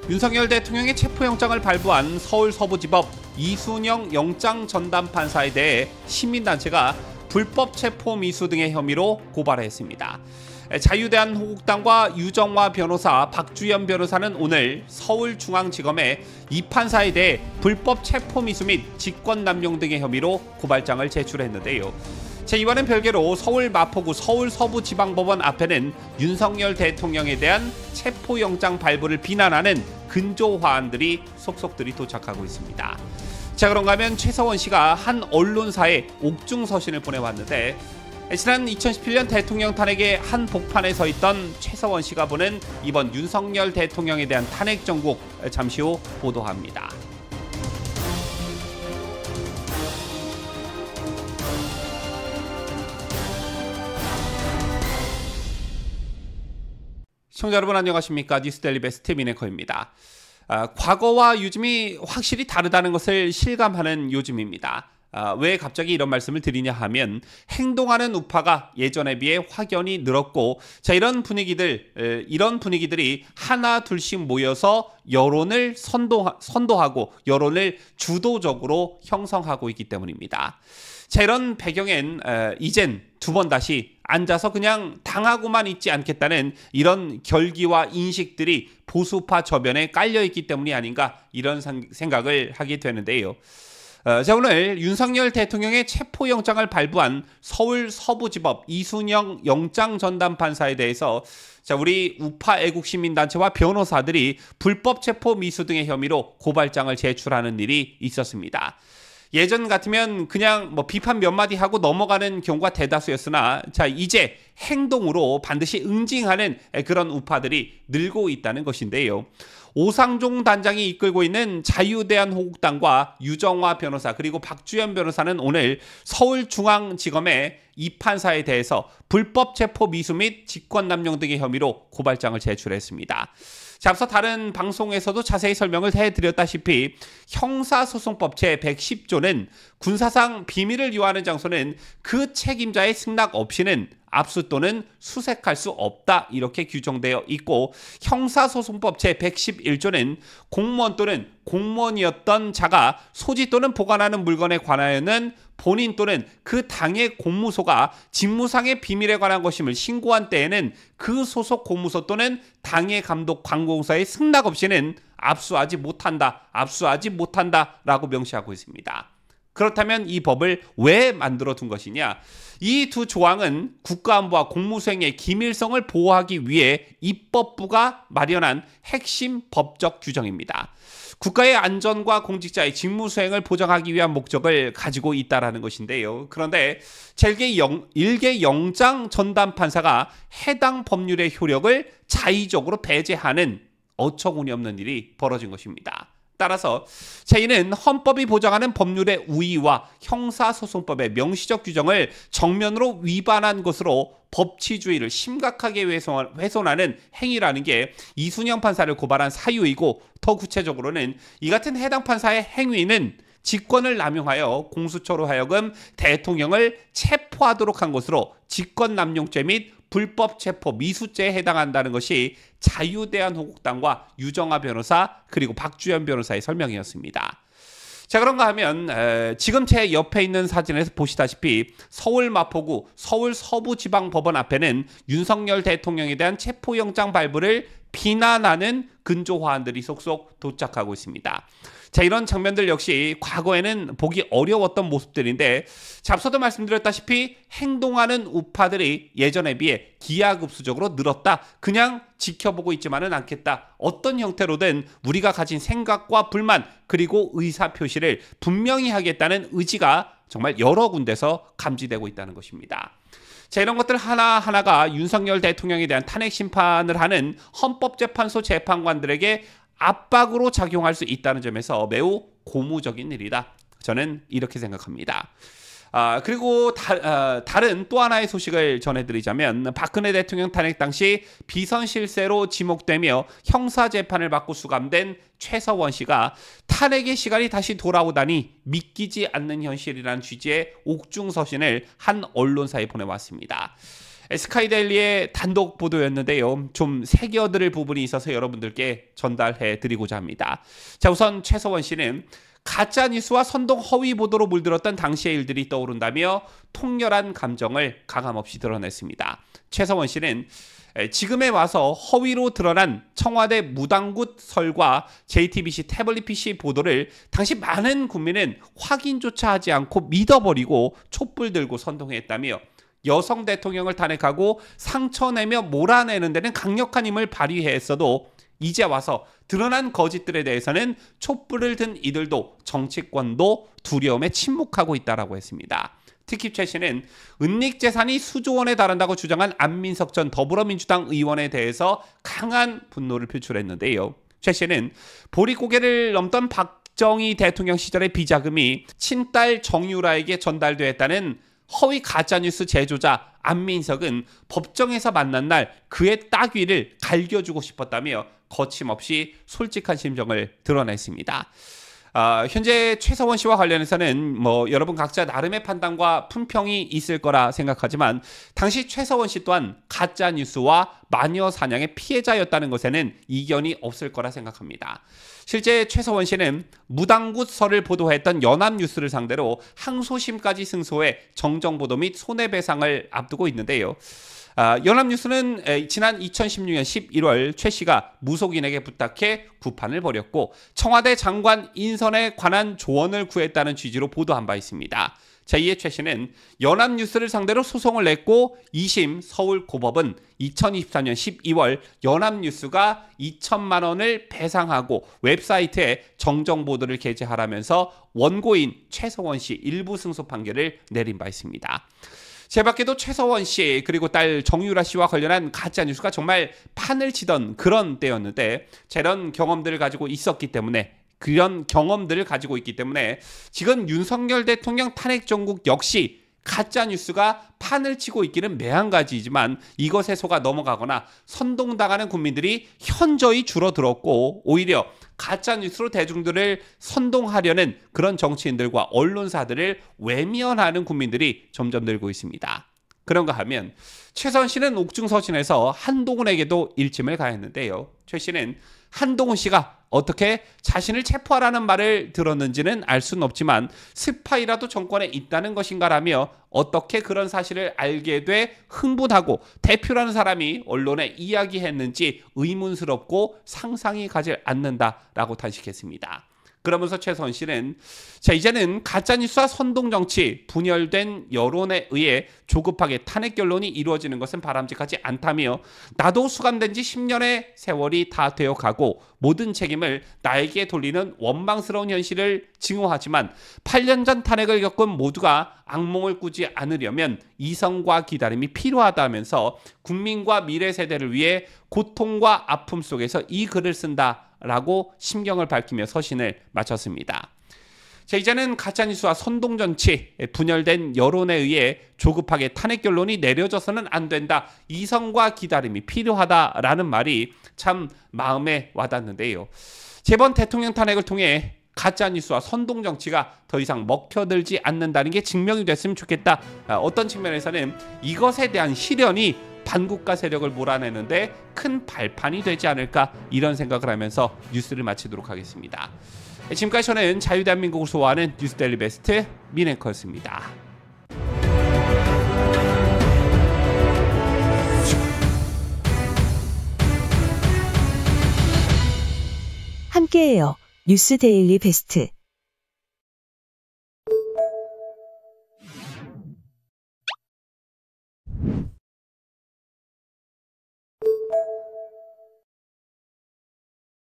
윤석열 대통령의 체포영장을 발부한 서울서부지법 이순영 영장전담판사에 대해 시민단체가 불법 체포 미수 등의 혐의로 고발했습니다. 자유대한민국당과 유정화 변호사, 박주연 변호사는 오늘 서울중앙지검에 이 판사에 대해 불법 체포 미수 및 직권남용 등의 혐의로 고발장을 제출했는데요. 이와는 별개로 서울 마포구 서울서부지방법원 앞에는 윤석열 대통령에 대한 체포영장 발부를 비난하는 근조화환들이 속속들이 도착하고 있습니다. 그런가 하면 최서원 씨가 한 언론사에 옥중서신을 보내왔는데, 지난 2017년 대통령 탄핵의 한 복판에 서 있던 최서원 씨가 보낸 이번 윤석열 대통령에 대한 탄핵 정국, 잠시 후 보도합니다. 시청자 여러분 안녕하십니까? 뉴스데일리 베스트 미네커입니다. 과거와 요즘이 확실히 다르다는 것을 실감하는 요즘입니다. 왜 갑자기 이런 말씀을 드리냐 하면, 행동하는 우파가 예전에 비해 확연히 늘었고, 이런 분위기들이 하나 둘씩 모여서 여론을 선도하고 여론을 주도적으로 형성하고 있기 때문입니다. 이런 배경엔 이젠 두 번 다시 앉아서 그냥 당하고만 있지 않겠다는 이런 결기와 인식들이 보수파 저변에 깔려있기 때문이 아닌가, 이런 생각을 하게 되는데요. 오늘 윤석열 대통령의 체포영장을 발부한 서울 서부지법 이순영 영장전담판사에 대해서 우리 우파 애국시민단체와 변호사들이 불법 체포 미수 등의 혐의로 고발장을 제출하는 일이 있었습니다. 예전 같으면 그냥 비판 몇 마디 하고 넘어가는 경우가 대다수였으나, 이제 행동으로 반드시 응징하는 그런 우파들이 늘고 있다는 것인데요. 오상종 단장이 이끌고 있는 자유대한민국당과 유정화 변호사, 그리고 박주연 변호사는 오늘 서울중앙지검에 이 판사에 대해서 불법 체포 미수 및 직권남용 등의 혐의로 고발장을 제출했습니다. 앞서 다른 방송에서도 자세히 설명을 해드렸다시피 형사소송법 제110조는 군사상 비밀을 유하는 장소는 그 책임자의 승낙 없이는 압수 또는 수색할 수 없다, 이렇게 규정되어 있고, 형사소송법 제111조는 공무원 또는 공무원이었던 자가 소지 또는 보관하는 물건에 관하여는 본인 또는 그 당의 공무소가 직무상의 비밀에 관한 것임을 신고한 때에는 그 소속 공무소 또는 당의 감독 관공서의 승낙 없이는 압수하지 못한다 라고 명시하고 있습니다. 그렇다면 이 법을 왜 만들어 둔 것이냐? 이 두 조항은 국가안보와 공무수행의 기밀성을 보호하기 위해 입법부가 마련한 핵심 법적 규정입니다. 국가의 안전과 공직자의 직무수행을 보장하기 위한 목적을 가지고 있다는 것인데요. 그런데 일개 영장 전담판사가 해당 법률의 효력을 자의적으로 배제하는 어처구니없는 일이 벌어진 것입니다. 따라서 이는 헌법이 보장하는 법률의 우위와 형사소송법의 명시적 규정을 정면으로 위반한 것으로 법치주의를 심각하게 훼손하는 행위라는 게 이순영 판사를 고발한 사유이고, 더 구체적으로는 이 같은 해당 판사의 행위는 직권을 남용하여 공수처로 하여금 대통령을 체포하도록 한 것으로 직권남용죄 및 불법 체포 미수죄에 해당한다는 것이 자유대한민국당과 유정화 변호사, 그리고 박주연 변호사의 설명이었습니다. 그런가 하면 지금 제 옆에 있는 사진에서 보시다시피 서울 마포구 서울 서부지방법원 앞에는 윤석열 대통령에 대한 체포영장 발부를 비난하는 근조화환들이 속속 도착하고 있습니다. 이런 장면들 역시 과거에는 보기 어려웠던 모습들인데, 앞서도 말씀드렸다시피 행동하는 우파들이 예전에 비해 기하급수적으로 늘었다. 그냥 지켜보고 있지만은 않겠다. 어떤 형태로든 우리가 가진 생각과 불만, 그리고 의사표시를 분명히 하겠다는 의지가 정말 여러 군데서 감지되고 있다는 것입니다. 이런 것들 하나하나가 윤석열 대통령에 대한 탄핵 심판을 하는 헌법재판소 재판관들에게 압박으로 작용할 수 있다는 점에서 매우 고무적인 일이다, 저는 이렇게 생각합니다. 그리고 다른 또 하나의 소식을 전해드리자면, 박근혜 대통령 탄핵 당시 비선 실세로 지목되며 형사재판을 받고 수감된 최서원 씨가 탄핵의 시간이 다시 돌아오다니 믿기지 않는 현실이라는 취지의 옥중서신을 한 언론사에 보내왔습니다. 스카이데일리의 단독 보도였는데요. 좀 새겨들을 부분이 있어서 여러분들께 전달해 드리고자 합니다. 자, 우선 최서원 씨는 가짜뉴스와 선동 허위 보도로 물들었던 당시의 일들이 떠오른다며 통렬한 감정을 가감없이 드러냈습니다. 최서원 씨는 지금에 와서 허위로 드러난 청와대 무당굿설과 JTBC 태블릿 PC 보도를 당시 많은 국민은 확인조차 하지 않고 믿어버리고 촛불 들고 선동했다며 여성 대통령을 탄핵하고 상처내며 몰아내는 데는 강력한 힘을 발휘했어도 이제 와서 드러난 거짓들에 대해서는 촛불을 든 이들도 정치권도 두려움에 침묵하고 있다라고 했습니다. 특히 최 씨는 은닉 재산이 수조 원에 달한다고 주장한 안민석 전 더불어민주당 의원에 대해서 강한 분노를 표출했는데요. 최 씨는 보릿고개를 넘던 박정희 대통령 시절의 비자금이 친딸 정유라에게 전달됐다는 허위 가짜뉴스 제조자 안민석은 법정에서 만난 날 그의 따귀를 갈겨주고 싶었다며 거침없이 솔직한 심정을 드러냈습니다. 현재 최서원 씨와 관련해서는 여러분 각자 나름의 판단과 품평이 있을 거라 생각하지만 당시 최서원 씨 또한 가짜 뉴스와 마녀 사냥의 피해자였다는 것에는 이견이 없을 거라 생각합니다. 실제 최서원 씨는 무당굿설을 보도했던 연합뉴스를 상대로 항소심까지 승소해 정정보도 및 손해배상을 앞두고 있는데요. 연합뉴스는 지난 2016년 11월 최 씨가 무속인에게 부탁해 구판을 벌였고 청와대 장관 인선에 관한 조언을 구했다는 취지로 보도한 바 있습니다. 제2의 최 씨는 연합뉴스를 상대로 소송을 냈고 2심 서울고법은 2024년 12월 연합뉴스가 2천만 원을 배상하고 웹사이트에 정정보도를 게재하라면서 원고인 최서원 씨 일부 승소 판결을 내린 바 있습니다. 제 밖에도 최서원 씨 그리고 딸 정유라 씨와 관련한 가짜뉴스가 정말 판을 치던 그런 때였는데 이런 경험들을 가지고 있기 때문에 지금 윤석열 대통령 탄핵 정국 역시 가짜뉴스가 판을 치고 있기는 매한가지이지만 이것에 속아 넘어가거나 선동당하는 국민들이 현저히 줄어들었고 오히려 가짜뉴스로 대중들을 선동하려는 그런 정치인들과 언론사들을 외면하는 국민들이 점점 늘고 있습니다. 그런가 하면 최서원 씨는 옥중서신에서 한동훈에게도 일침을 가했는데요. 최 씨는 한동훈 씨가 어떻게 자신을 체포하라는 말을 들었는지는 알 수는 없지만 스파이라도 정권에 있다는 것인가라며 어떻게 그런 사실을 알게 돼 흥분하고 대표라는 사람이 언론에 이야기했는지 의문스럽고 상상이 가지 않는다라고 탄식했습니다. 그러면서 최서원 씨는 이제는 가짜뉴스와 선동정치, 분열된 여론에 의해 조급하게 탄핵 결론이 이루어지는 것은 바람직하지 않다며 나도 수감된 지 10년의 세월이 다 되어가고 모든 책임을 나에게 돌리는 원망스러운 현실을 증오하지만 8년 전 탄핵을 겪은 모두가 악몽을 꾸지 않으려면 이성과 기다림이 필요하다면서 국민과 미래 세대를 위해 고통과 아픔 속에서 이 글을 쓴다라고 심경을 밝히며 서신을 마쳤습니다. 이제는 가짜뉴스와 선동정치, 분열된 여론에 의해 조급하게 탄핵 결론이 내려져서는 안 된다. 이성과 기다림이 필요하다라는 말이 참 마음에 와닿는데요. 이번 대통령 탄핵을 통해 가짜뉴스와 선동정치가 더 이상 먹혀들지 않는다는 게 증명이 됐으면 좋겠다. 어떤 측면에서는 이것에 대한 실현이 반국가 세력을 몰아내는데 큰 발판이 되지 않을까 이런 생각을 하면서 뉴스를 마치도록 하겠습니다. 지금까지 저는 자유대한민국을 소화하는 뉴스데일리 베스트 민앵커였습니다. 함께해요. 뉴스데일리 베스트.